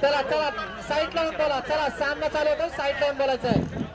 चला चला साईड लावून बोला. चला सामना चालू होतो, साईड लावून बोलायचं आहे.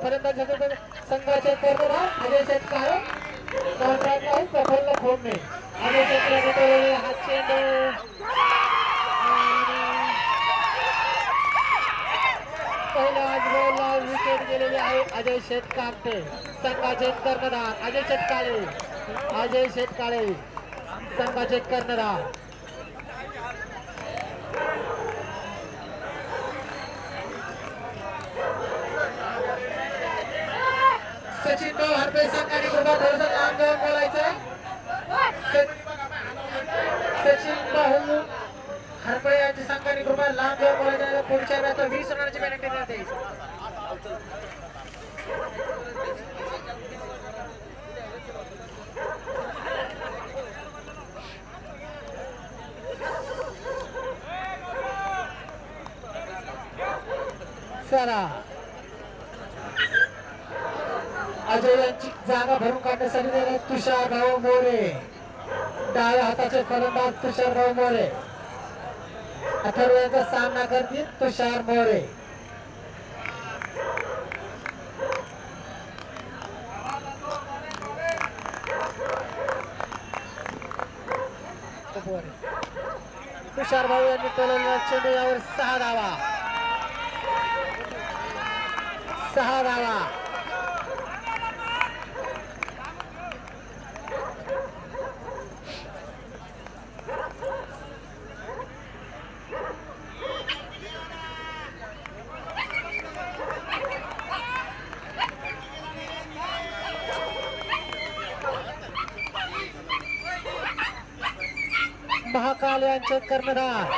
फलंदाज संघाचे कर्णधार अजय शेटकार, कॉन्ट्रॅक्ट प्रफुल्ल खोमणे. अजय शेटकर हा चेंडू पहिल्या बॉलला विकेट गेलेली आहे. अजय शेटकारचे संघाचे कर्णधार अजय शेटकाळे. अजय शेटकाळे संघाचे कर्णधार. सचिन भाऊ हरपे संघाने कृपा थोडंसं लांब जाऊन बोलायचं. सचिन भाऊ हरपे यांच्या संघाने कृपा लांब जाऊन बोलायचं. पुढच्या मॅचला 20 रनांची पेनल्टी देण्यात येईल. चला अजय यांची जागा भरून काढण्यासाठी तुषार भाऊ मोरे. डाव्या हाताचे फलंदाज तुषार भाऊ मोरे. अथर्व यांचा सामना करतील तुषार मोरे. तुषार भाऊ यांनी टोलवलेला चेंडू यावर 6 धावा. 6 धावा. महाकाल यांचे कर्णधार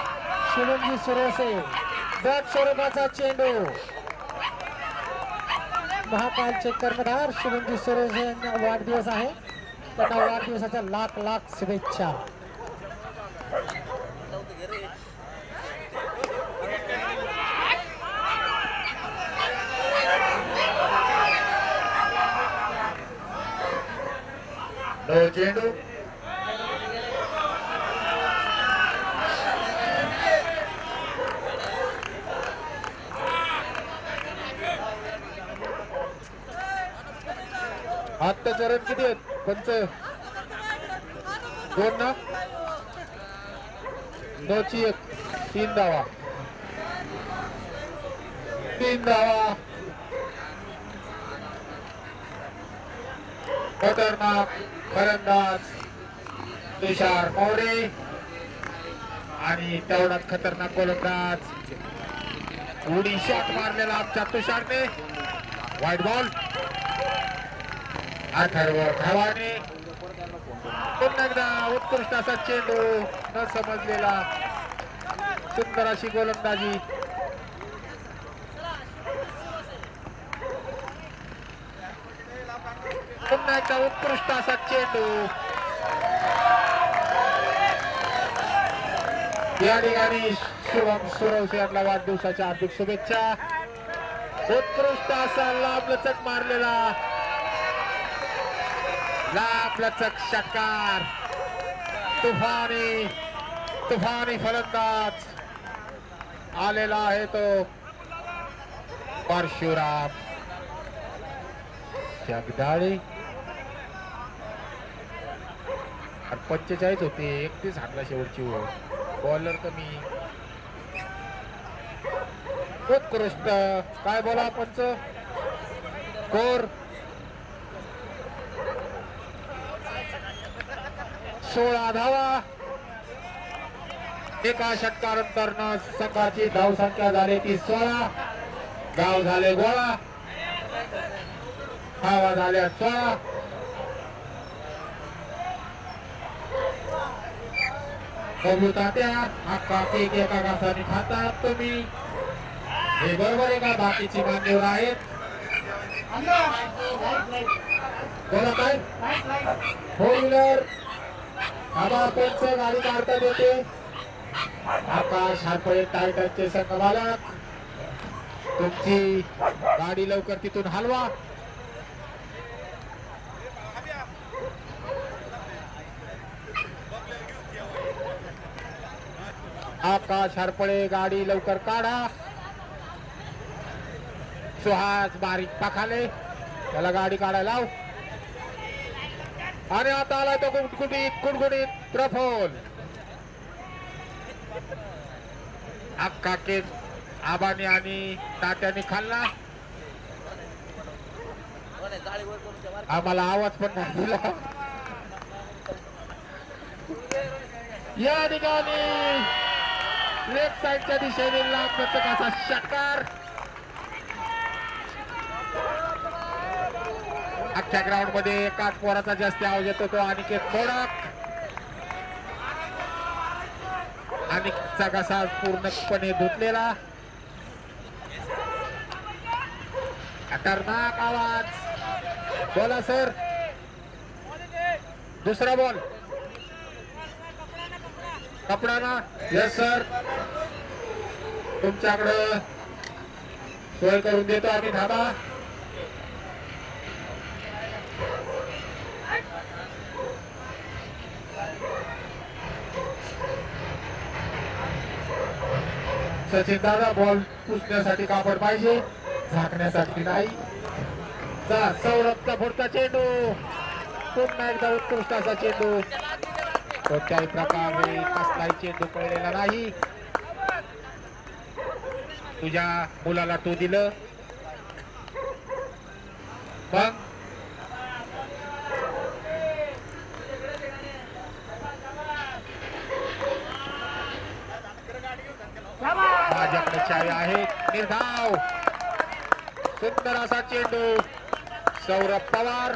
शिवमजी सुरेसे. बॅट स्वरूपाचा चेंडू. महाकालचे कर्णधार शिवमजी सुरेसे यांना वाढदिवस आहे. त्यांना वाढदिवसाच्या लाख लाख शुभेच्छा. चेंडू आत्ताचे रन किती आहेत? 2 ना 9ची 1. 3 धावा. 3 धावा. खतरनाक फलंदाज तुषार मोरे आणि तेवढाच खतरनाक गोलंदाज उडी शॉट मारलेला आमच्या तुषारने. White ball. अथर्व धावाने पुन्हा एकदा उत्कृष्ट असा चेंडू न समजलेला सुंदर अशी गोलंदाजी. पुन्हा एकदा उत्कृष्ट असा चेंडू. या ठिकाणी शुभम सुरवसे यांना वाढदिवसाच्या हार्दिक शुभेच्छा. उत्कृष्ट असा लांबलचक मारलेला लांबलचक षटकार. तुफानी फलंदाज आलेला आहे तो परशुराम जगदाळे. 45 होते, 31 हाणला शेवटची ओव्हर. बॉलर कमी. उत्कृष्ट. काय बोला पंच. स्कोर 16 धावा. एका षटकानंतर संघाची धावसंख्या झाली ती 16. गाव झाले गोळा. धावा झाल्या 16. तात्या हक्का केक एका घासाने खातात तुम्ही, हे बरोबर आहे का? बाकीची मान्यवर आहेत. बोला काय. फोर व्हीलर पंच गाडी काढता येते. आकाश हारपळे टायटनचे संघ मालक, तुमची गाडी लवकर तिथून हलवा. आकाश हरपळे गाडी लवकर काढा. सुहास बारीक पाखाले, त्याला गाडी काढायला लाव. आणि आता आलाय तो कुडकुडीत प्रफुल. अक्का के आबाने आणि तात्याने खाल्ला. आम्हाला आवाज पण नाही दिला. या ठिकाणी लेफ्ट साइडच्या दिशेने लांब असा षटकार. अख्ख्या ग्राउंड मध्ये एकाच पोराचा जास्त आवाज येतो तो अनिकेत मोडक. अनिकेतचा घसा पूर्णपणे धुतलेला. खतरनाक आवाज. बोला सर. दुसरा बॉल. कपडा ना. यस सर, तुमच्याकडं सोय करून देतो आम्ही. थांबा. सचिन दादा, बॉल पुसण्यासाठी कापड पाहिजे, झाकण्यासाठी नाही. सौरभचा पुढचा चेंडू. पुन्हा एकदा उत्कृष्ट असा चेंडू. कोणत्याही प्रकारे कसलाही चेंडू कळलेला नाही. तुझ्या मुलाला तू दिलं मग. माझ्याकडे चावी आहे. निर्धाव. सुंदर असा चेंडू. सौरभ पवार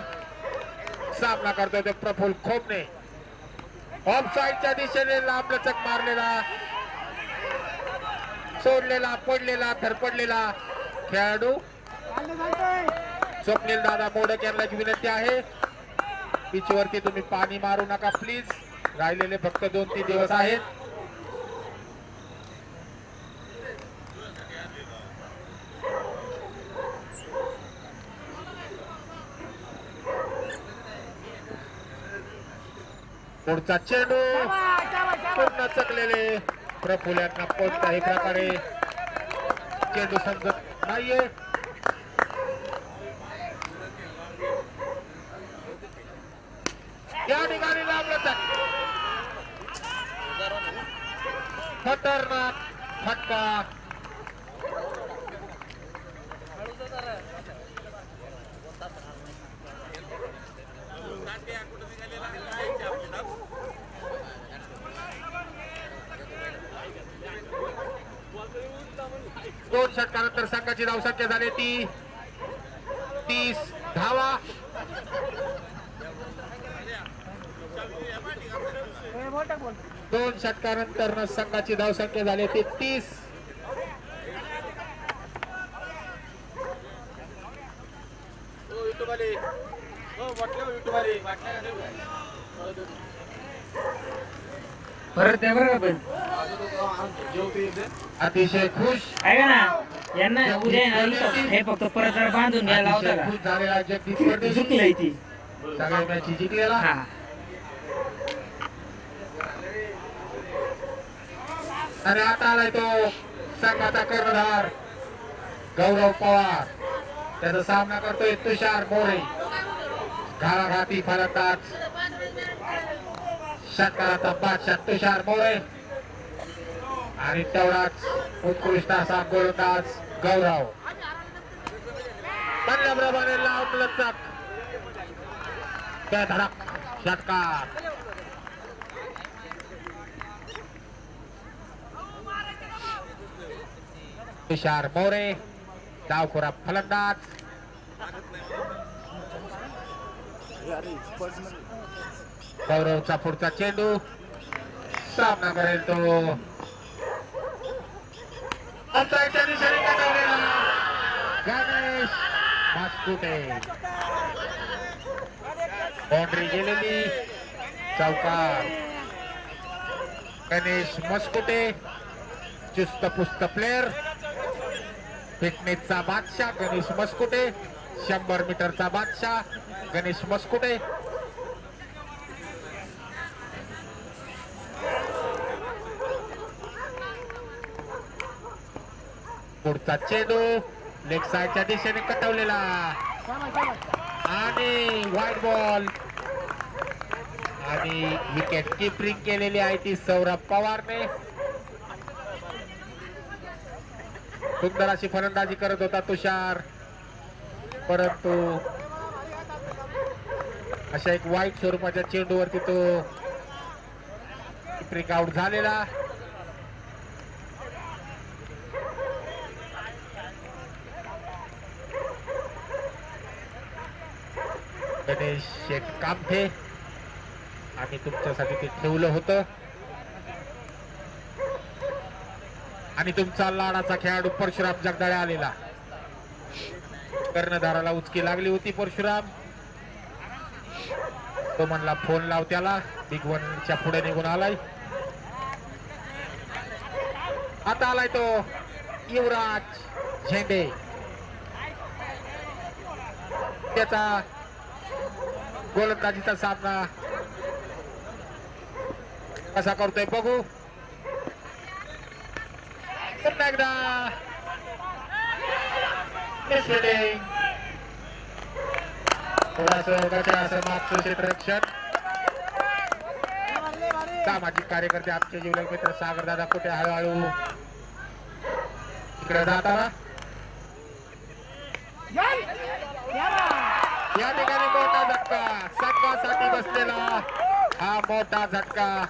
सामना करतोय ते प्रफुल्ल खोपणे. ऑफ साइडच्या दिशेने लांबलचक मारलेला, सोडलेला, पडलेला, धरपडलेला खेळाडू. स्वप्नील दादा मोडक यांना विनंती आहे, पिचवरती तुम्ही पाणी मारू नका प्लीज. राहिलेले फक्त 2-3 दिवस आहेत. पुढचा चेंडू पूर्ण चकलेले. प्रफुल्ल यांना कोणत्याही प्रकारे चेंडू समजत नाहीये. या ठिकाणी लांबलचक. खतरनाक फटका. दोन षटकानंतर संघाची धावसंख्या झाली ती 30 धावा. दोन षटकानंतर संघाची धावसंख्या झाली ती 30. परत द्या बरं. अतिशय खुश ऐका ना यांना उद्या आहे ना इथं हे फक्त परत जरा बांधून घ्यायला अतिशय होता खुश झालेला जगदीश का परदेशी झुकलंय ती सगळ्या मॅची जिंकलेला. हा आणि आता आलाय तो संघाचा कर्णधार गौरव पवार. त्याचा सामना करतोय तुषार मोरे. घालाघाती फलंदाज षटकाराचा बादशाह तुषार मोरे आणि तेवढाच उत्कृष्ट असा गोलंदाज गौरव. बल्लेप्रमाणे लावून लचक त्या धडक षटकार. तुषार मोरे डावखोरा फलंदाज. गौरवचा पुढचा चेंडू सामना करेल तो अंतराच्या दिशेने काढवलेला गणेश मस्कुटे. बाउंड्री गेलेली चौकार. गणेश मस्कुटे चुस्त पुस्त प्लेअर. फिटनेसचा बादशाह गणेश मस्कुटे. 100 मीटरचा बादशाह गणेश मस्कुटे. पुढचा चेंडू लेग साइडच्या दिशेने कटवलेला आणि व्हाईट बॉल. आणि विकेट किपरिंग केलेली आहे ती सौरभ पवारने. सुंदर अशी फलंदाजी करत होता तुषार, परंतु अशा एक वाईट स्वरूपाच्या चेंडूवरती तो किपरिंग आउट झालेला. गणेश शेठ कामठे आणि तुमच्यासाठी ते ठेवलं होतं. आणि तुमचा लाडाचा खेळाडू परशुराम जगदाळे आलेला. कर्णधाराला उचकी लागली होती. परशुराम तो म्हणला फोन लाव त्याला. बिग वनच्या पुढे निघून आलाय. आता आलाय तो युवराज झेंडे. त्याचा गोलंदाजीचा सामना कसा करतोय बघू. पुन्हा एकदा मिसफिल्डिंग. थोडंसं मागचं क्षेत्ररक्षण. सामाजिक कार्यकर्ते आमचे जीवलग मित्र सागरदादा कुठे हळूहळू इकडे जाताना या ठिकाणी मोठा झटका संघासाठी बसलेला. हा मोठा झटका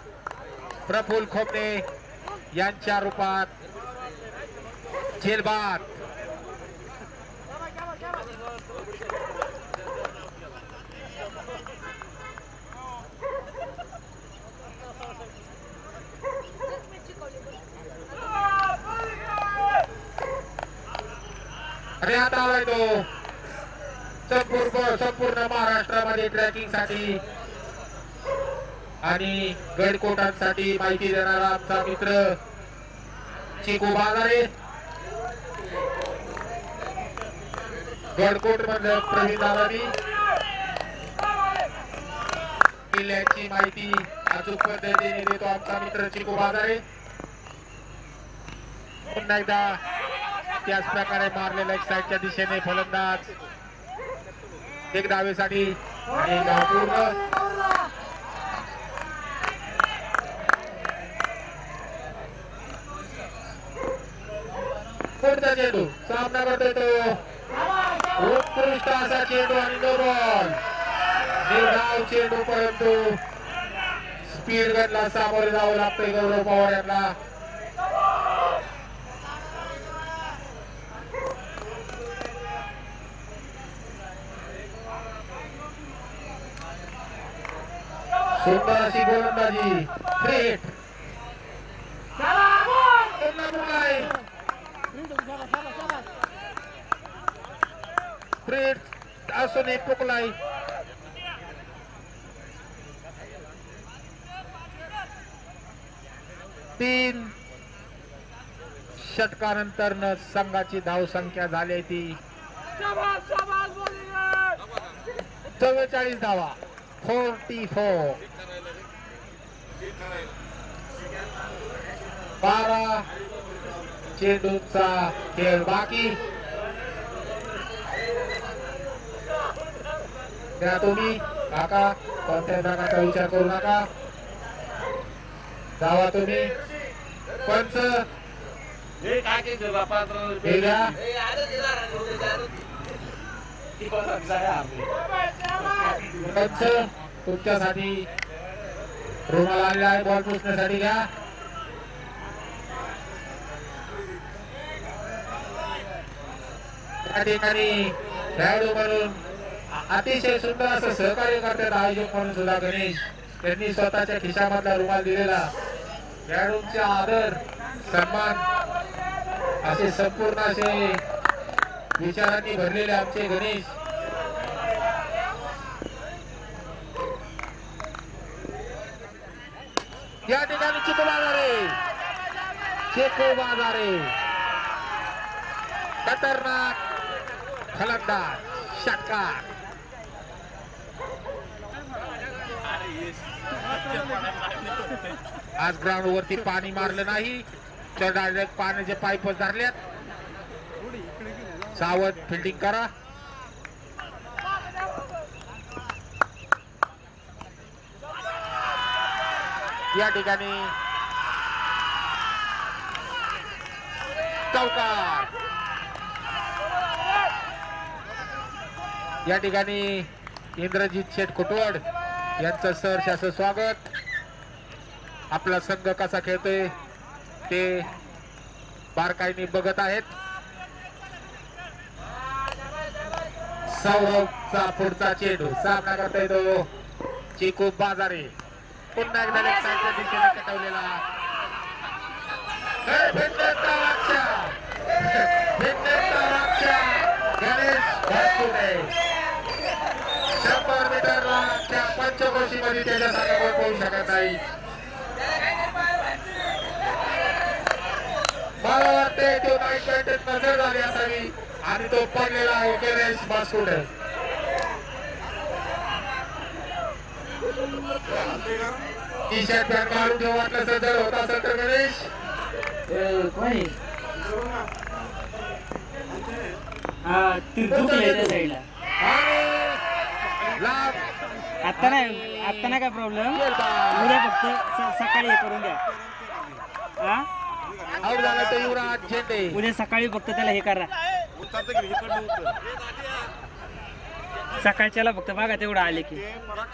प्रफुल्ल खोपडे यांच्या रूपात झेलबाद. अरे आता आलाय तो संपूर्ण महाराष्ट्रामध्ये ट्रॅकिंग साठी आणि गडकोटांसाठी माहिती देणारा आमचा मित्र चिकू बाजारे. गडकोट मध्ये प्रवीण दादानी किल्ल्याची माहिती अचूक पद्धतीने देतो आमचा मित्र चिकू बाजारे. पुन्हा एकदा त्याच प्रकारे मारलेला एक साईडच्या दिशेने फलंदाज एक धावेसाठी आणि पूर्ण. पुढचा चेंडू सामना करतोय तो उत्कृष्ट असा चेंडू आणि नो बॉल. निर्धाव चेंडू, परंतु स्पीड गनला सामोरे जावं लागतंय गौरव पवार यांना. सुंदर अशी गोलंदाजी. थ्रेट थ्रेट असून पुकलाई. 3 षटकानंतर संघाची धाव संख्या झाली ती 44 धावा 44. 12 चेंडूचा खेळ बाकी. त्या तुम्ही काका कोणत्या प्रकारचा विचार करू नका. जावा तुम्ही पंच हे घ्या. पंच तुमच्यासाठी रुमाल आलेला आहे बॉल पुसण्यासाठी घ्या. त्या ठिकाणी खेळाडू म्हणून अतिशय सुंदर असं सहकार्य करतात आयोजक म्हणून सुद्धा गणेश त्यांनी स्वतःच्या खिशामधला रुमाल दिलेला. खेळाडूंचा आदर सन्मान असे संपूर्ण असे विचारांनी भरलेले आमचे गणेश. या ठिकाणी चिकू बाजारे खतरनाक फलंदाज षटकार. आज ग्राउंड वरती पाणी मारलं नाही तर डायरेक्ट पाण्याचे पाईप धरल्यात. सावध फिल्डिंग करा. या ठिकाणी चौकार. या ठिकाणी इंद्रजित शेठ कुटवड यांचं सहर्ष असं स्वागत. आपला संघ कसा खेळतोय ते बारकाईने बघत आहेत. सौरभचा पुढचा चेंडू सामना करता येतो चिकू बाजारे. पुन्हा एकदा लेफ्ट साईडच्या दिशेने कटवलेला गणेश भातुरे 100 मीटरला त्या पंचकोशीमध्ये त्याच्यासाठी कोण पोहू शकत नाही. मला वाटते तो नाईट नजर झाली असावी आणि तो पडलेला आहे गणेश भातुरे. टी शर्ट पॅन्ट घालून ठेव वाटलं सदर होत असेल तर गणेश आता नाही काय प्रॉब्लेम. उद्या फक्त सकाळी हे करून द्या. आउट झाला तो युवराज झेंडे. उद्या सकाळी फक्त त्याला हे करा. सकाळच्याला फक्त बघा तेवढं आले की.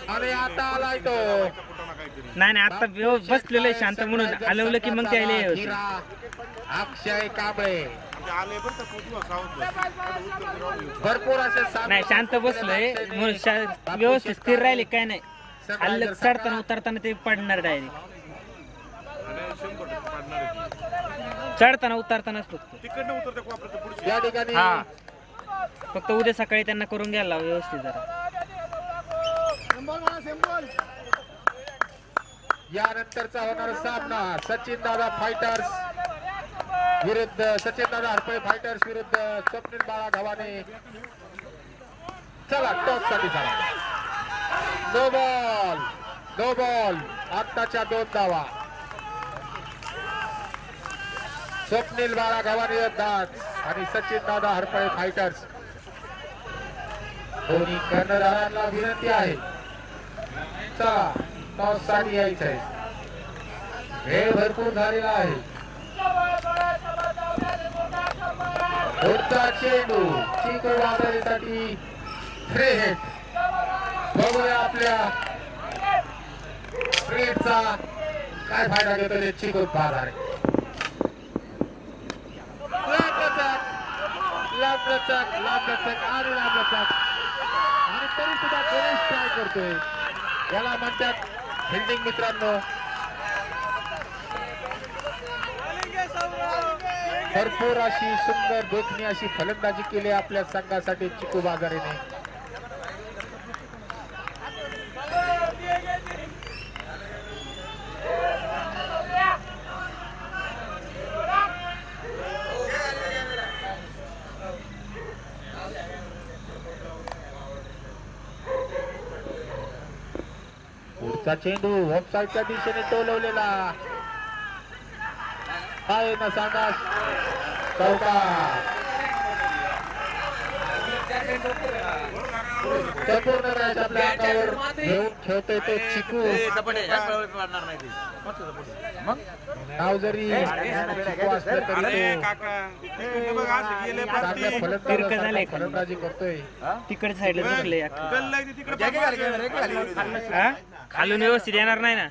अरे आता आलाय तो. नाही आता बसलेलं शांत म्हणून हलवलं की मग त्याला अक्षय कांबळे भरपूर असे नाही शांत बसलोय म्हणून व्यवस्थित स्थिर राहिले काय नाही. हल्लं चढताना उतरताना ते पडणार डायरेक्ट. चढताना उतरतानाच फक्त या ठिकाणी हा फक्त उद्या सकाळी त्यांना करून घ्यायला व्यवस्थित जरा. यानंतरचा होणारा सामना सचिन दादा फायटर्स विरुद्ध सचिन दादा हरपळे फायटर्स विरुद्ध स्वप्नील बाळा गव्हाणे. चला टॉप साठी चला. नो बॉल आत्ताच्या 2 धावा. स्वप्नील बाळा गव्हाणे आणि सचिन दादा हरपळे फायटर्स दोन्ही कर्णधारांना विनंती आहे चला टॉस साठी यायचं आहे. वेळ भरपूर झालेला आहे. पुढचा चेंडू चिकू बाजारेसाठी फ्री हिट. बघूया आपल्या स्प्रिटचा काय फायदा घेतो ते चिकू बाजारे. आणि तरी सुद्धा गणेश ट्राय करतोय. याला म्हणतात फिल्डिंग मित्रांनो. भरपूर अशी सुंदर देखणी अशी फलंदाजी केली आपल्या संघासाठी चिकू बाजारेने. पुढचा चेंडू ऑफसाईडच्या दिशेने टोलवलेला आहे ना सांगा चौकार. संपूर्ण मॅच आपल्या अंगावर घेऊन खेळतोय तो चिकू. नाव जरी चिकू असलं तरी तो फलंदाजी करतोय. तिकडे साईडला झुकले खालून व्यवस्थित येणार नाही ना.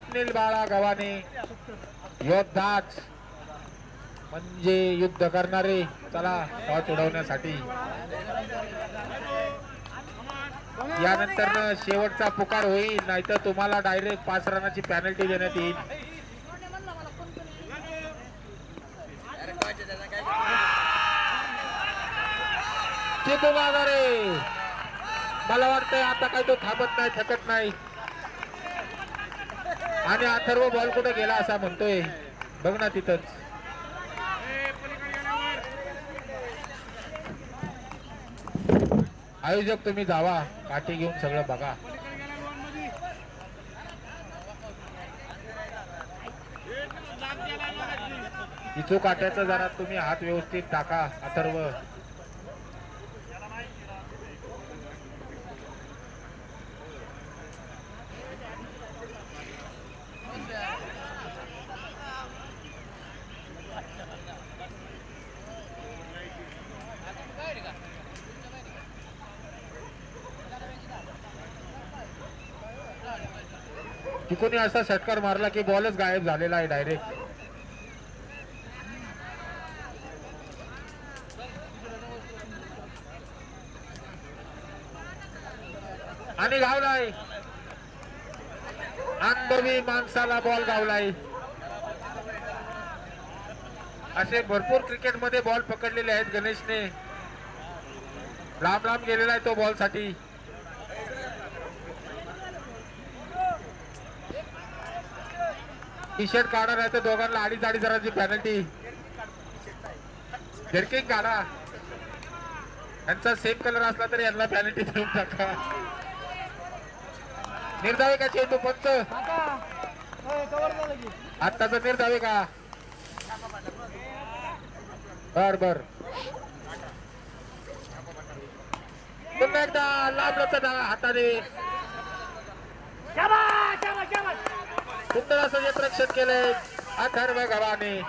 स्वप्नील बाळा गव्हाणे योद्धाच म्हणजे युद्ध करणारे. चला टॉस उडवण्यासाठी यानंतर शेवटचा पुकार होईल, नाहीतर तुम्हाला डायरेक्ट 5 रनाची पॅनल्टी देण्यात येईल. चिकू बाजारे मला वाटतंय आता काही तो थांबत नाही, थकत नाही. आणि अथर्व बॉल कुठे गेला असा म्हणतोय, बघ ना तिथंच. आयोजक तुम्ही जावा, काठी घेऊन सगळं बघा. इचू काट्याचा जरा तुम्ही हात व्यवस्थित टाका अथर्व. तिकोनी असा षटकार मारला की बॉलच गायब झालेला आहे डायरेक्ट. आणि गावलाय, अनुभवी माणसाला बॉल गावलाय. असे भरपूर क्रिकेट मध्ये बॉल पकडलेले आहेत गणेशने. लांब लांब गेलेला आहे तो बॉल साठी. टी शर्ट काढा नाही तर दोघांना 2.5 रनाची पॅनल्टी. जर्किंग काढा, यांचा सेम कलर असला तरी यांना पॅनल्टी देऊन टाका. निर्धावी का चेंडू पंच आत्ताचा निर्धाव आहे का? बर बर. पुन्हा एकदा लांबलंच हाताने सुंदर असं क्षेत्ररक्षण केलंय अथर्व गव्हाणे.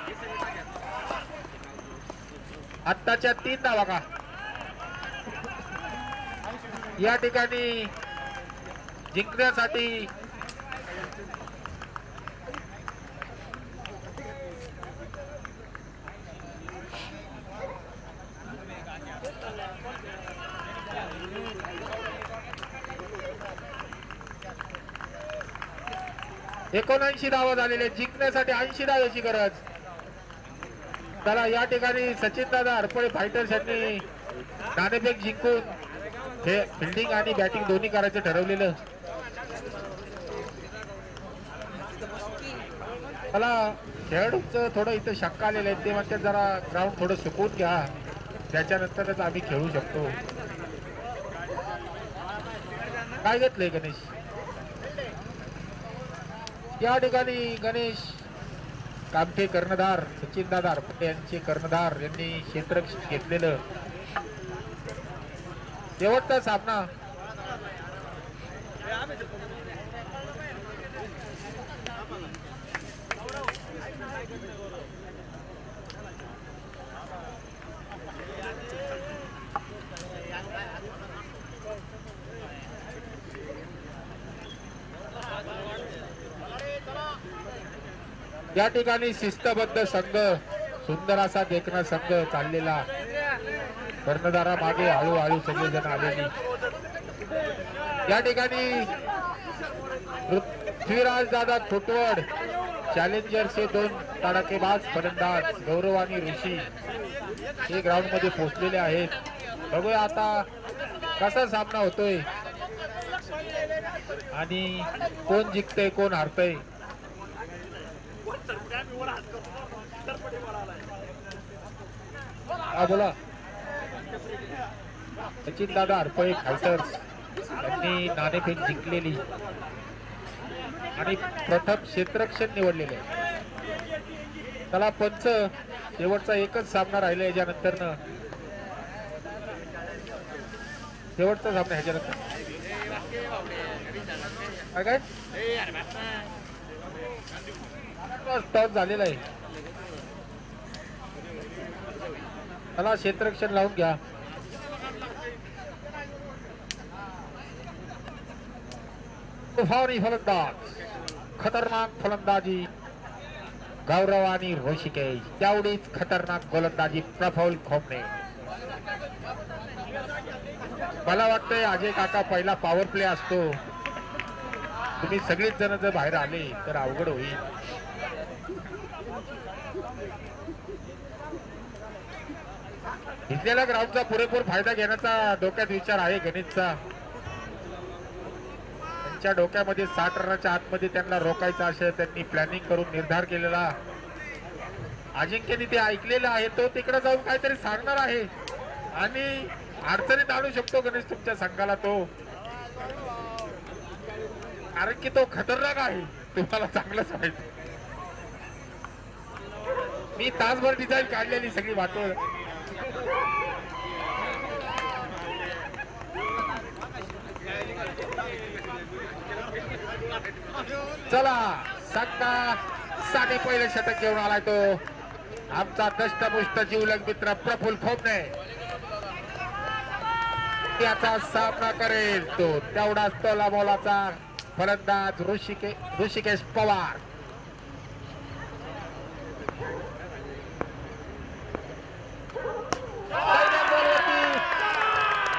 आत्ताच्या 3 धावा का या ठिकाणी जिंकण्यासाठी एकोणऐंशी धावा झालेले. जिंकण्यासाठी 80 धाव्याची गरज. त्याला या ठिकाणी सचिन दादा हरपळे फायटर्स यांनी नाणेफेक जिंकून हे फिल्डिंग आणि बॅटिंग दोन्ही करायचं ठरवलेलं. मला खेळाडूंचं थोडं इथं शंका आलेलं आहे. ते म्हणतात जरा ग्राउंड थोडं सुकून घ्या, त्याच्यानंतरच आम्ही खेळू शकतो. काय घेतलंय गणेश? या ठिकाणी गणेश कामठे कर्णधार सचिन दादा हरपटे यांचे कर्णधार यांनी क्षेत्ररक्षण घेतलेलं. शेवटचा सामना या ठिकाणी शिस्तबद्ध संघ, सुंदर असा देखणा संघ चाललेला. कर्णधारा मागे हळूहळू सगळेजण आलेली. या ठिकाणी पृथ्वीराज दादा खोटवड चॅलेंजरचे 2 तडाखेबाज फलंदाज गौरव आणि ऋषी हे ग्राउंड मध्ये पोहोचलेले आहेत. बघूया आता कसा सामना होतोय आणि कोण जिंकतंय कोण हारतंय. हा बोला. सचिन दादा हरपळे फायटर्स यांनी नाणेफेक जिंकलेली आणि प्रथम क्षेत्ररक्षण निवडलेले. त्याला पंच शेवटचा एकच सामना राहिला. याच्यानंतर शेवटचा सामना ह्याच्यानंतर काय टॉस झालेला आहे. त्याला क्षेत्ररक्षण लावून घ्या. तुफानी फलंदाज, खतरनाक फलंदाजी गौरव आणि ऋषिकेश. तेवढीच खतरनाक गोलंदाजी प्रफुल्ल खोमणे. मला वाटतंय अजय काका पहिला पॉवर प्ले असतो. तुम्ही सगळीच जण जर बाहेर आले तर अवघड होईल. इथल्या ग्राउंडचा पुरेपूर फायदा घेण्याचा डोक्यात विचार आहे गणेशचा. त्यांच्या डोक्यामध्ये 60 रनाच्या आतमध्ये त्यांना रोखायचं असं त्यांनी प्लॅनिंग करून निर्धार केलेला. अजिंक्यने ते ऐकलेलं आहे. तो तिकडे जाऊन काहीतरी सांगणार आहे आणि अडचणीत आणू शकतो गणेश तुमच्या संघाला तो. कारण की तो खतरनाक आहे, तुम्हाला चांगलंच माहिती. मी तासभर डिझाईन काढलेली सगळी वाटोळ. चला संघासाठी पहिले षटक घेऊन आलाय तो आमचा दष्टपुष्ट जीवलग मित्र प्रफुल्ल खोमणे. त्याचा सामना करेल तो तेवढाच तोला मोलाचा फलंदाज ऋषिकेश पवार.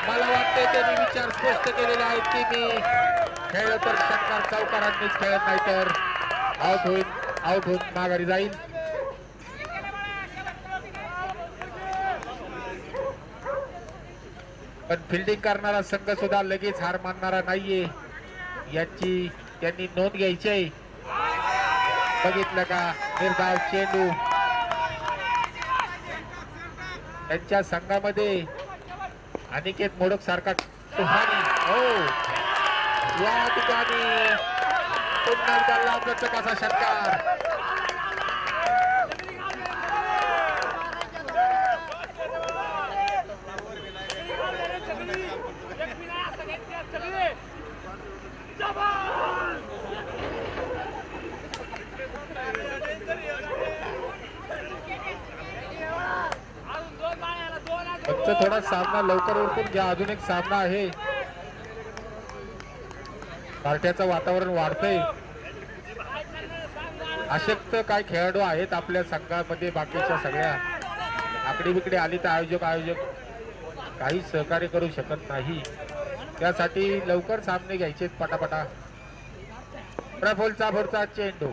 मला वाटते त्यांनी विचार स्पष्ट केलेले आहेत की मी खेळलो तर शंकर चौकारांनीच खेळत नाही तर आउट होऊन माघारी जाईल. पण फिल्डिंग करणारा संघ सुद्धा लगेच हार मानणारा नाहीये याची त्यांनी नोंद घ्यायची आहे. बघितलं का निर्धाव चेंडू. त्यांच्या संघामध्ये अनिकेत मोडक सारखा तुफानी. हो या ठिकाणी पुन्हा एकदा लांब लचकाचा षटकार. फक्त थोडा सामना लवकर उरकून घ्या. अजून एक सामना आहे. पार्ट्याचं वातावरण वाढतंय. अशक्त काय खेळाडू आहेत आपल्या संघामध्ये. बाकीच्या सगळ्या आकडी बिकडी आली तर आयोजक काही सहकार्य करू शकत नाही. त्यासाठी लवकर सामने घ्यायचे पटापटा. प्रफुल्लचा पुढचा चेंडू.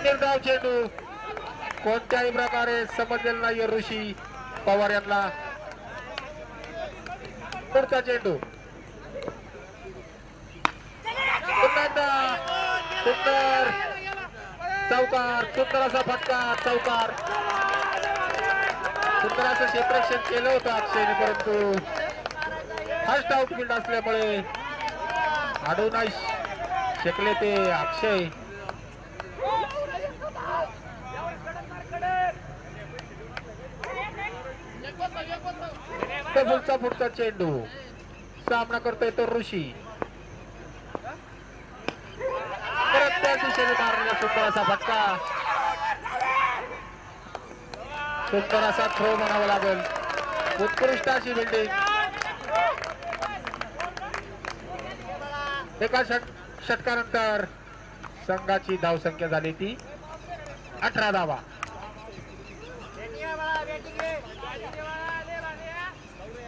निर्धाव चेंडू कोणत्याही प्रकारे समजलेला नाही ऋषी पवार यांना. पुढचा चेंडू सुंदर चौकार. सुंदर असा फटका. चौकार. सुंदर असं क्षेत्ररक्षण केलं होतं अक्षयने, परंतु फर्स्ट आउटफील्ड असल्यामुळे अडवू नाही शकले ते अक्षय. पुढचा चेंडू. सामना करतोय तो ऋषी. परत त्या दिशेने मारलेला सुंदर असा फटका. सुंदर असा थ्रो म्हणावा लागेल. उत्कृष्ट अशी बिल्डिंग. एका षटकानंतर संघाची धावसंख्या झाली ती 18 धावा.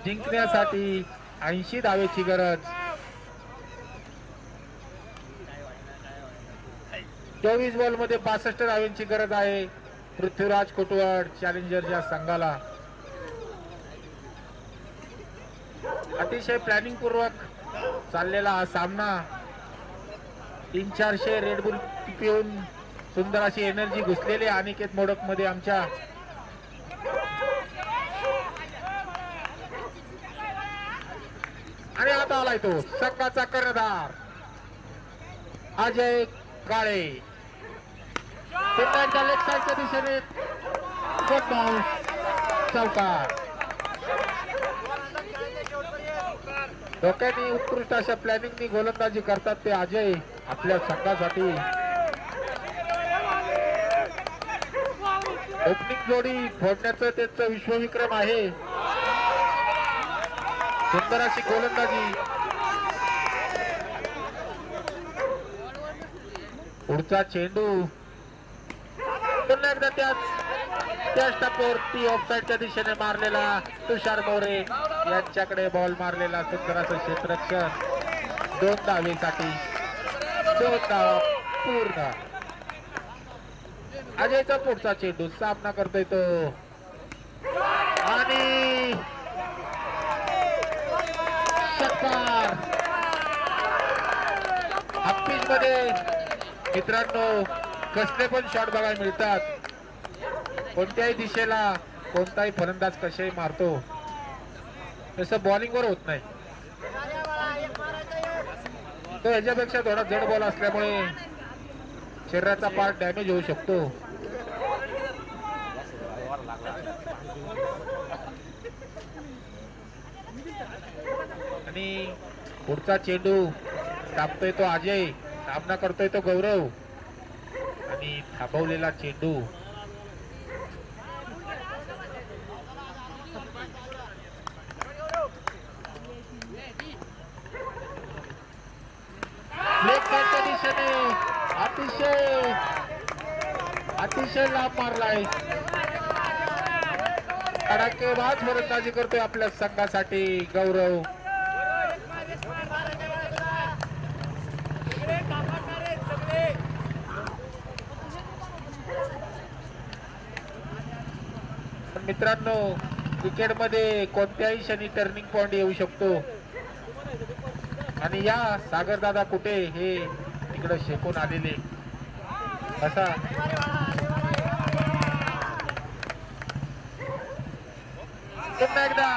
जिंकण्यासाठी 80 धावेची गरज. 24 बॉल मध्ये 62 धावांची गरज आहे पृथ्वीराज कुटवड चॅलेंजरच्या संघाला. अतिशय प्लॅनिंग पूर्वक चाललेला हा सामना. 300-400 रेडबुल पिऊन सुंदर अशी एनर्जी घुसलेली अनिकेत मोडक मध्ये आमच्या. आणि आता आलाय तो संघाचा कर्णधार अजय काळे. पुन्हा एकदा लेग साईडच्या दिशेने चौकार. डोक्याने उत्कृष्ट अशा प्लॅनिंगनी गोलंदाजी करतात ते अजय आपल्या संघासाठी. ओपनिंग जोडी फोडण्याचं त्यांचं विश्वविक्रम आहे. सुंदर अशी गोलंदाजी. पुढचा चेंडू पुन्हा एकदा त्याच टप्प्यावरती ऑफसाईडच्या दिशेने मारलेला तुषार मोरे यांच्याकडे बॉल मारलेला सुंदर असं क्षेत्ररक्षण. 2 धावेसाठी 2 धावा पूर्ण. अजयचा पुढचा चेंडू. सामना करतोय तो आणि षटकार. हाफपिच मध्ये मित्रांनो कसले पण शॉट बघायला मिळतात. कोणत्याही दिशेला कोणताही फलंदाज कशाही मारतो तसं बॉलिंग वर होत नाही. तो ह्याच्यापेक्षा थोडा जड बॉल असल्यामुळे शरीराचा पार्ट डॅमेज होऊ शकतो. आणि पुढचा चेंडू टाकतोय तो अजय. सामना करतोय तो गौरव. आणि थांबवलेला चेंडू लेग साईडच्या दिशेने अतिशय लांब मारलाय. धडाकेबाज फलंदाजी करतोय आपल्या संघासाठी गौरव. मित्रांनो क्रिकेटमध्ये कोणत्याही क्षणी टर्निंग पॉइंट येऊ शकतो. आणि या सागरदादा कुठे हे तिकडे शेकून आलेले असा पुन्हा एकदा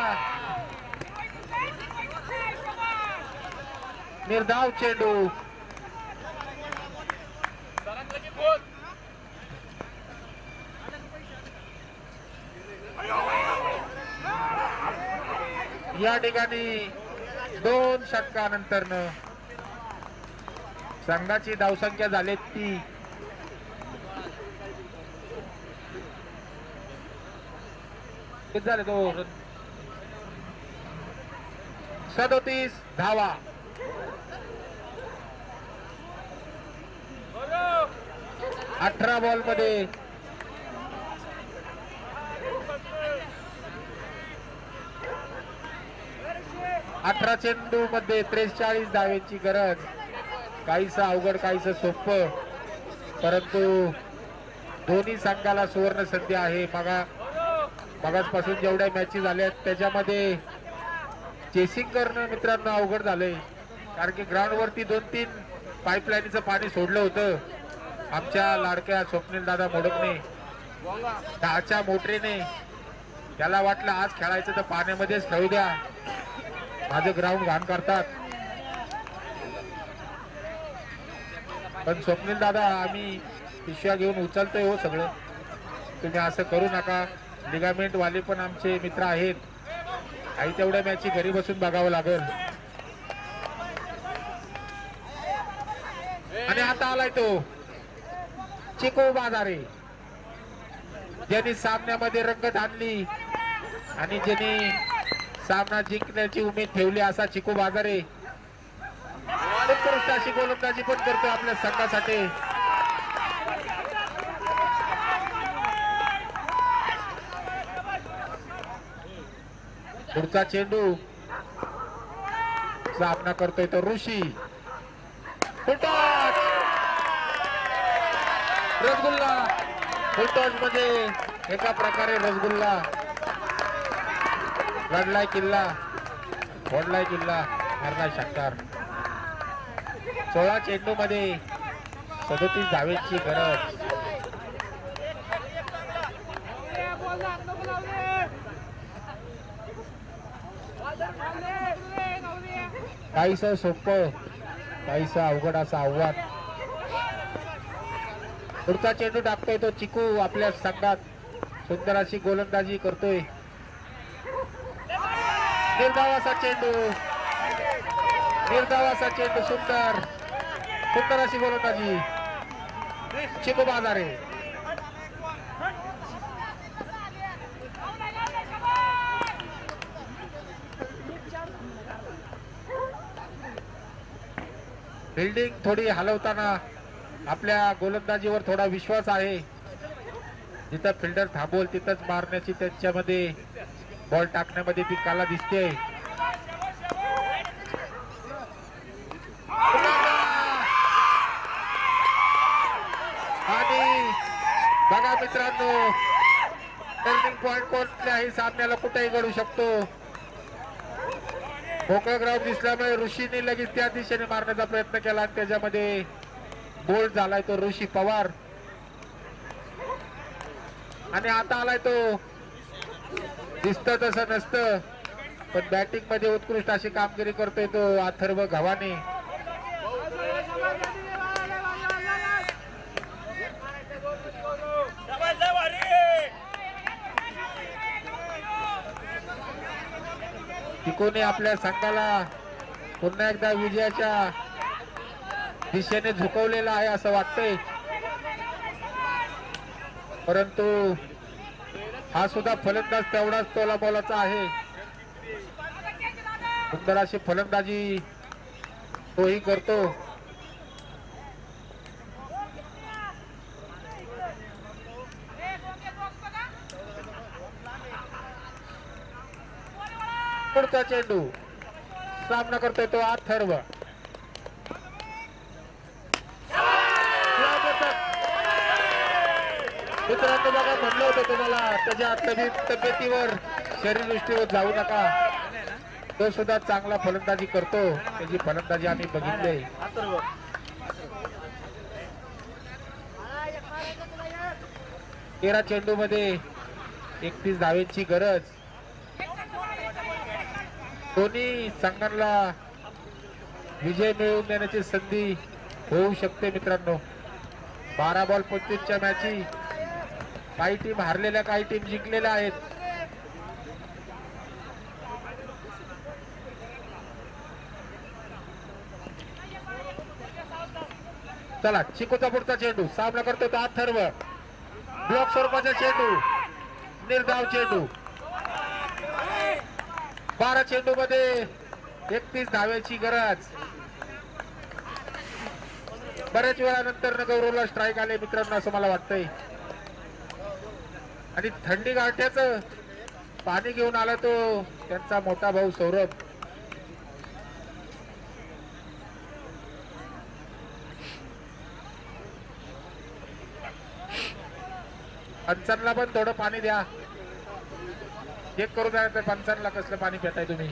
निर्धाव चेंडू. या ठिकाणी 2 षटकानंतर संघाची धावसंख्या झाली ती किती झाले तो 37 धावा. 18 बॉल मध्ये 18 चेंडू मध्ये 43 धावेची गरज. काहीसं अवघड काहीसं सोपं, परंतु दोन्ही संघाला सुवर्ण संधी आहे. मगाचपासून जेवढ्या मॅचेस झाल्या त्याच्यामध्ये चेसिंग करणं मित्रांनो अवघड झालंय, कारण की ग्राउंड वरती 2-3 पाईपलाईनचं पाणी सोडलं होतं आमच्या लाडक्या स्वप्नील दादा मोडकने 10च्या मोटरीने. त्याला वाटलं आज खेळायचं तर पाण्यामध्येच खेळू द्या, माझं ग्राउंड घाण करतात. पण स्वप्नील दादा आम्ही पिशव्या घेऊन उचलतोय हो सगळं, तुम्ही असं करू नका. लिगामेंट वाले पण आमचे मित्र आहेत, आई तेवढ्या मॅची घरी बसून बघावं लागेल. आणि आता आलाय तो चिको बाजारे, ज्यांनी सामन्यामध्ये रंगत आणली आणि ज्यांनी सामना जिंकण्याची उमेद ठेवली असा चिको बाजारे उत्कृष्ट अशी गोलंदाजी पण करतो आपल्या संघासाठी. पुढचा चेंडू सामना करतोय तो ऋषी. फुलटॉस रसगुल्ला. फुलटॉस म्हणजे एका प्रकारे रसगुल्ला. लढलाय किल्ला, फोडलाय किल्ला, हरलाय षटकार. 16 चेंडू मध्ये 37 धावेची गरज. काहीसं सोपं काहीसं अवघड असं आव्हान. पुढचा चेंडू टाकतोय तो चिकू आपल्या संघात सुंदर अशी गोलंदाजी करतोय. निर्धावाचा चेंडू, निर्धावाचा चेंडू, सुंदर सुंदर अशी गोलंदाजी चिकू बाजारे. फिल्डिंग थोडी हलवताना आपल्या गोलंदाजीवर थोडा विश्वास आहे. जिथं फिल्डर थांबवल तिथंच मारण्याची त्यांच्यामध्ये बॉल टाकण्यामध्ये ती कला दिसते. आणि बघा मित्रांनो, टर्निंग पॉइंट कोणत्याही सामन्याला कुठेही घडू शकतो. मोकळा ग्राउंड दिसल्यामुळे ऋषीने लगेच त्या दिशेने मारण्याचा प्रयत्न केला आणि त्याच्यामध्ये बोल्ड झालाय तो ऋषी पवार. आणि आता आलाय तो, दिसतं तसं नसतं पण बॅटिंग मध्ये उत्कृष्ट अशी कामगिरी करतोय तो अथर्व गव्हाणे. तिकोने आपल्या संघाला पुन्हा एकदा विजयाच्या दिशेने झुकवलेला आहे असं वाटतंय, परंतु हा सुद्धा फलंदाज तेवढाच तोलामोलाचा आहे. सुंदर अशी फलंदाजी तोही करतो. पुढचा चेंडू सामना करतोय तो अथर्व. मित्रांनो बघा, म्हणलं होतं तुम्हाला त्याच्या तब्येतीवर शरीरदृष्टीवर जाऊ नका, तो सुद्धा चांगला फलंदाजी करतो. त्याची फलंदाजी आम्ही बघितली. 13 चेंडू मध्ये 31 धावेची गरज. दोन्ही संघांना विजय मिळवून देण्याची संधी होऊ शकते मित्रांनो. 12 बॉल 25च्या मॅची काही टीम हारलेल्या, काही टीम जिंकलेल्या आहेत. चला चिकूचा पुढचा चेंडू सामना करतो तो अथर्व. ब्लॉक स्वरूपाचा चेंडू, निर्धाव चेंडू. 12 चेंडू मध्ये 31 धाव्याची गरज. बऱ्याच वेळानंतर गौरवला स्ट्राईक आले मित्रांनो असं मला वाटतंय. आणि थंडी गाठ्याचं पाणी घेऊन आला तो त्यांचा मोठा भाऊ सौरभ. पंचांना पण थोडं पाणी द्या. चेक करू द्या तर पंचांना कसलं पाणी पिताय तुम्ही.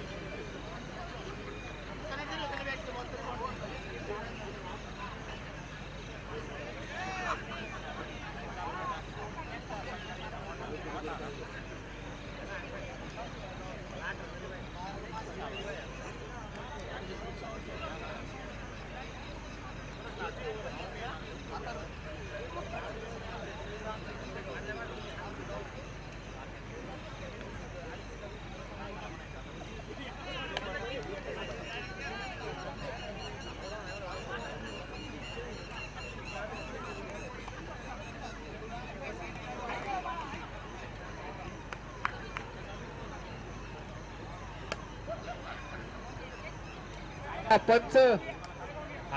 पंच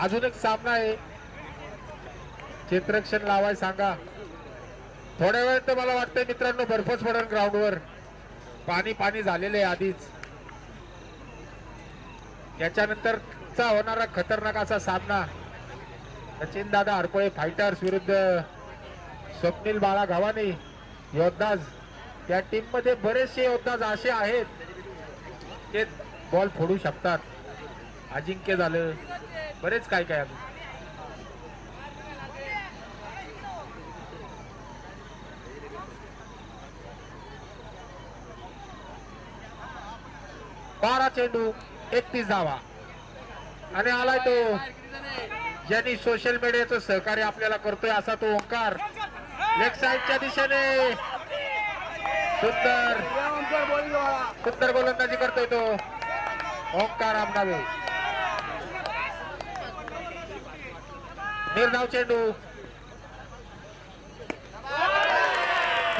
अजून एक सामना आहे. क्षेत्ररक्षण लावाय सांगा. थोड्या वेळ तर मला वाटतंय मित्रांनो बर्फच पडेल ग्राउंडवर. पाणी पाणी झालेले आधीच. याच्यानंतरचा होणारा खतरनाक असा सामना सचिन दादा हडकोळे फायटर्स विरुद्ध स्वप्नील बाळा गव्हाणे योद्धाज. त्या टीम मध्ये बरेचसे योद्धाज असे आहेत ते बॉल फोडू शकतात. अजिंक्य झालं, बरेच काय काय. बारा चेंडू 31 धावा. आणि आलाय तो ज्यांनी सोशल मीडियाचं सहकार्य आपल्याला करतोय असा तो ओंकार. लेग साईडच्या दिशेने सुंदर सुंदर गोलंदाजी करतोय तो ओंकार आमनावे. निर्धाव चेंडू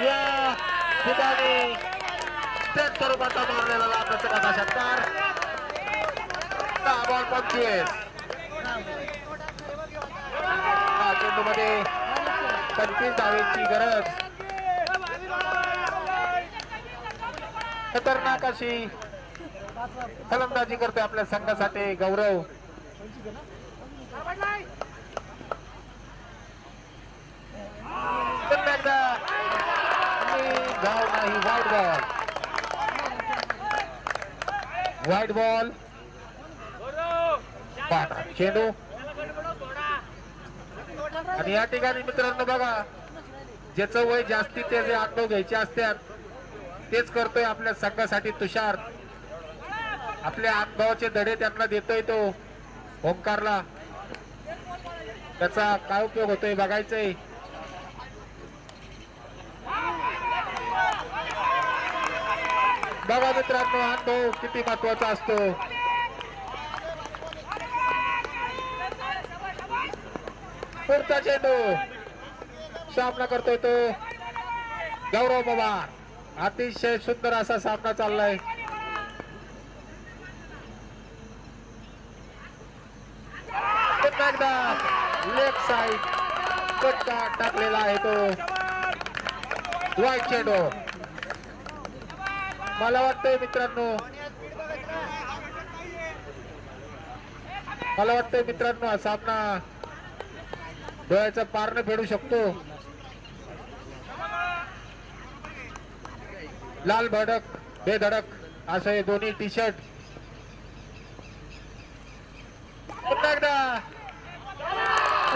या ठिकाणी स्टेट स्वरूपाचा मारलेला लाभचा षटकार. 10 बॉल 25. हा चेंडू मध्ये 25 धावेची गरज. खतरनाक अशी फलंदाजी करतोय आपल्या संघासाठी गौरव. धाव नाही, वाईट बॉल. वाईट बॉल. चेंडू. आणि या ठिकाणी मित्रांनो बघा ज्याचं वय जास्ती ते जे अनुभव घ्यायचे असतात तेच करतोय आपल्या संघासाठी तुषार. आपल्या अनुभवाचे धडे त्यांना देतोय तो ओंकारला. त्याचा काय उपयोग होतोय बघायचंय. बघा मित्रांनो अनुभव किती महत्वाचा असतो. पुढचा चेंडू सामना करतोय तो गौरव पवार. अतिशय सुंदर असा सामना चाललाय. एकदा लेफ्ट साइड फटका टाकलेला आहे तो वाईट चेंडू. मला वाटतंय मित्रांनो हा सामना डोळ्याचा पारणं फेडू शकतो. लाल भडक बेधडक असं हे दोन्ही टी शर्ट. पुन्हा एकदा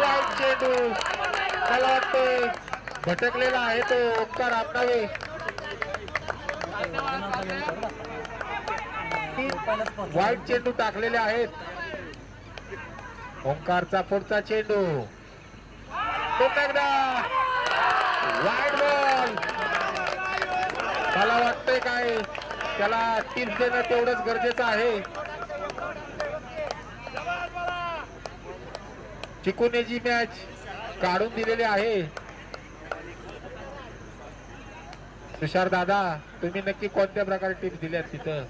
वाईट चेंडू. मला वाटतंय भटकलेला आहे तो ओंकार आमनावे. वाईट चेंडू टाकलेले आहेत. ओंकारचा पुढचा चेंडू पुन्हा एकदा वाईड बॉल. मला वाटतंय काय त्याला टिप्स देणं तेवढंच गरजेचं आहे. चिकूने जी मॅच काढून दिलेली आहे. तुषार दादा तुम्ही नक्की कोणत्या प्रकारे टिप्स दिल्यात तिथं?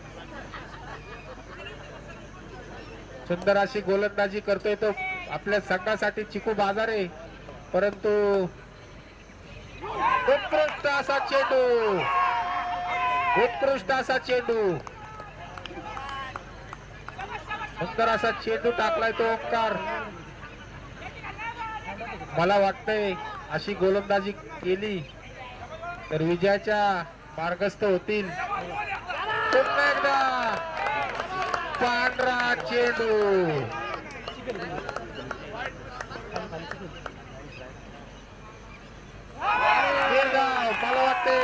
सुंदर अशी गोलंदाजी करतोय तो आपल्या संघासाठी चिकू बाजारे, परंतु उत्कृष्ट असा चेंडू, उत्कृष्ट असा चेंडू, सुंदर असा चेंडू टाकलाय तो ओंकार. मला वाटतंय अशी गोलंदाजी केली तर विजयाच्या मार्गस्थ होतील. पुन्हा एकदा पांढरा चेंडू. मला वाटते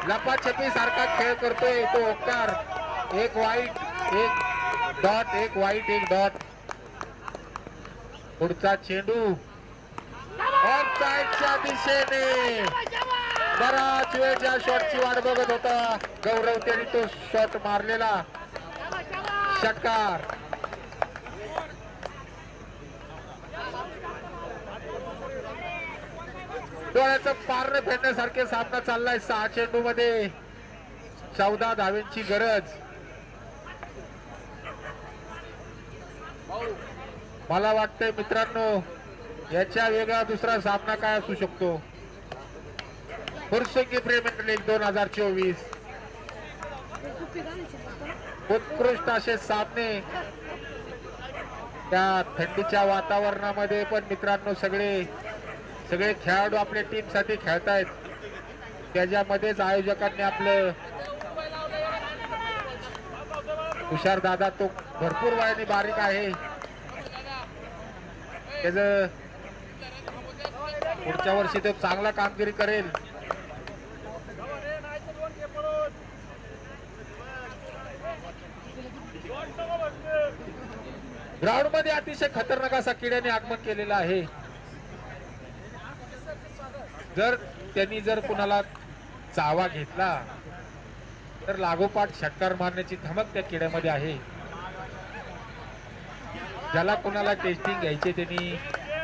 लपाछपी सारखा खेळ करतोय तो ओंकार. एक वाईट एक डॉट, एक वाईट एक डॉट. पुढचा चेंडू ऑफ साइडच्या दिशेने. बराच वेळच्या शॉटची वाट बघत होता गौरव, त्यांनी तो शॉट मारलेला. षटकार. डोळ्याचं पारणं फेडण्यासारखे सामना चाललाय. 6 चेंडू मध्ये 14 धावेंची गरज. मला वाटतंय मित्रांनो याच्या वेगळा दुसरा सामना काय असू शकतो. फुरसंगी प्रीमियर लीग 2024 उत्कृष्ट असे सामने त्या थंडीच्या वातावरणामध्ये पण मित्रांनो सगळे खेळाडू आपल्या टीम साठी खेळतायत. त्याच्यामध्येच आयोजकांनी आपलं तुषार दादा तो भरपूर वयाने बारीक आहे, त्याच पुढच्या वर्षी तो चांगला कामगिरी करेल. ग्राउंड मध्ये अतिशय खतरनाक असा किड्याने आगमन केलेलं आहे. जर कुणाला चावा घेतला तर लागोपाठ षटकार मारण्याची धमक त्या किड्यामध्ये आहे. ज्याला कुणाला टेस्टिंग घ्यायचे त्यांनी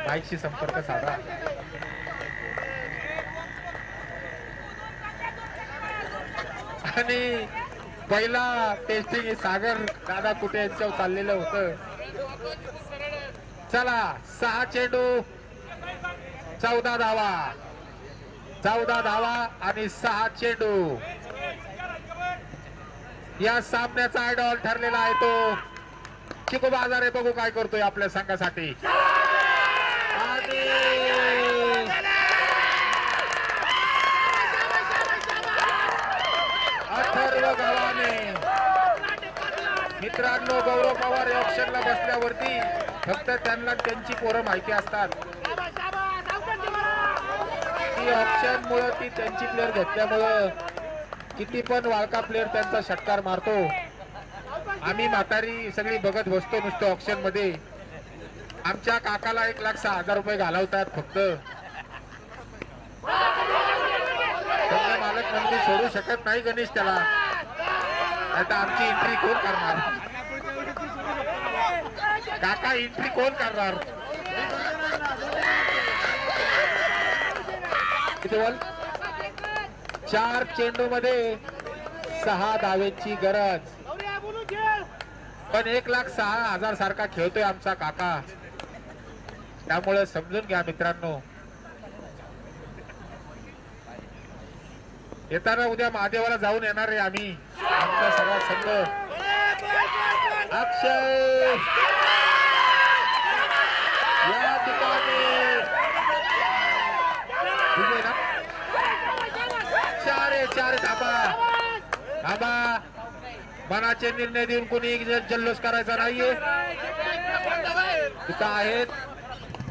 माईकशी संपर्क साधा. आणि पहिला टेस्टिंग सागर दादा कुठे यांच्यावर चाललेलं होतं. चला 6 चेंडू 14 धावा, 14 धावा आणि 6 चेंडू. या सामन्याचा आयडॉल ठरलेला आहे तो चिकू बाजारे. बघू काय करतोय आपल्या संघासाठी. आणि अथर्व गावाने मित्रांनो गौरव पवार ऑप्शनला बसल्यावरती फक्त त्यांना त्यांची पोरं माहिती असतात. ती ऑप्शन मुळे ती त्यांची प्लेअर घेतल्यामुळं किती पण वाळका प्लेअर त्यांचा षटकार मारतो. आम्ही म्हातारी सगळी बघत बसतो नुसतं ऑप्शन मध्ये. आमच्या काकाला 1,06,000 रुपये घालवतात फक्त. मालक म्हणजे सोडू शकत नाही गणेश त्याला. आता आमची एंट्री कोण करणार काका? एंट्री कोण करणार? किती बॉल? 4 चेंडू मध्ये 6 धावेची गरज. पण 1,06,000 सारखा खेळतोय आमचा काका. त्यामुळे समजून घ्या मित्रांनो. येताना उद्या महादेवाला जाऊन येणार आहे आम्ही, आमचा सगळा संघ. अक्षय या ठिकाणी 4 थांबा. मनाचे निर्णय देऊन कोणी जल्लोष करायचा नाहीये. तिथं आहेत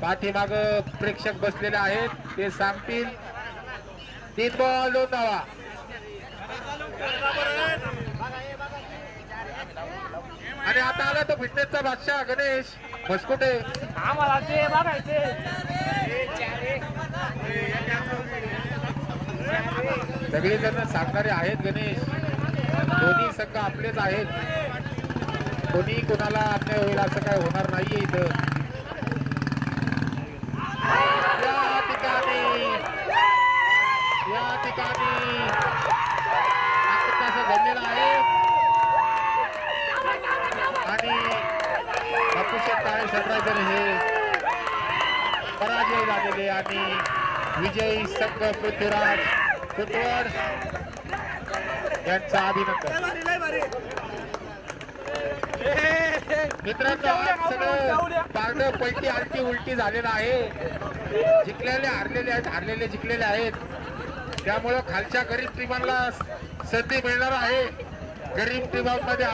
पाठीमाग प्रेक्षक बसलेले आहेत, ते सांगतील. 3 बॉल 2 धावा. आणि आता आला तो फिटनेसचा बादशाह गणेश. मस्कुटे आम्हाला ते बघायचे सगळे जण सांगणारे आहेत गणेश. दोन्ही संघ आपलेच आहेत. कोणी कोणाला अन्याय होईल असं काय होणार नाहीये इथं. या ठिकाणी असं घडलेलं आहे आणि बापूशेठ काळे सनरायझर हे पराजय झालेले आणि विजयी संघ पृथ्वीराज कुटवड यांचं अभिनंदन. मित्रांनो आज सगळं पारडं पलटी आलटी उलटी झालेलं आहे. जिंकलेले हारलेले आहेत, हारलेले जिंकलेले आहेत. त्यामुळं खालच्या गरीब टीमांना संधी मिळणार आहे. गरीब टीमांमध्ये